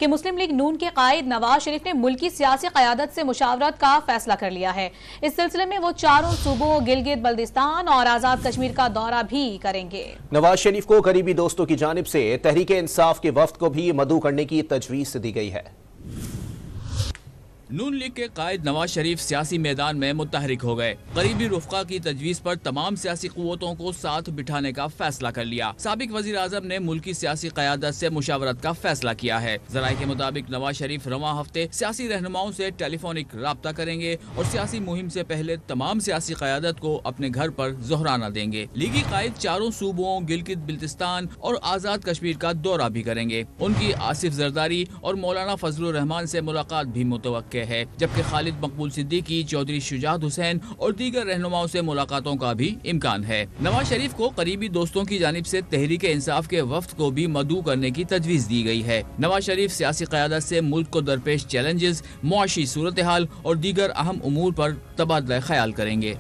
کہ مسلم لیگ نون کے قائد نواز شریف نے ملکی سیاسی قیادت سے مشاورت کا فیصلہ کر لیا ہے۔ اس سلسلے میں وہ چاروں صوبوں گلگت بلتستان اور آزاد کشمیر کا دورہ بھی کریں گے۔ نواز شریف کو قریبی دوستوں کی جانب سے تحریک انصاف کے وفد کو بھی مدعو کرنے کی تجویز دی گئی ہے۔ نون لیگ کے قائد نواز شریف سیاسی میدان میں متحرک ہو گئے۔ قریبی رفقا کی تجویز پر تمام سیاسی قوتوں کو ساتھ بٹھانے کا فیصلہ کر لیا۔ سابق وزیر اعظم نے ملکی سیاسی قیادت سے مشاورت کا فیصلہ کیا ہے۔ ذرائع کے مطابق نواز شریف رواں ہفتے سیاسی رہنماؤں سے ٹیلی فونک رابطہ کریں گے اور سیاسی مہم سے پہلے تمام سیاسی قیادت کو اپنے گھر پر ظہرانہ دیں گے۔ لیگی قائد چاروں صوبوں گلگت بلتستان اور آزاد کشمیر کا دورہ بھی کریں گے۔ ان کی آصف زرداری اور مولانا فضل الرحمان سے ملاقات بھی متوقع ہے، جبکہ خالد مقبول صدیقی، چودھری شجاعت حسین اور دیگر رہنماؤں سے ملاقاتوں کا بھی امکان ہے۔ نواز شریف کو قریبی دوستوں کی جانب سے تحریک انصاف کے وفد کو بھی مدعو کرنے کی تجویز دی گئی ہے۔ نواز شریف سیاسی قیادت سے ملک کو درپیش چیلنجز، معاشی صورتحال اور دیگر اہم امور پر تبادلہ خیال کریں گے۔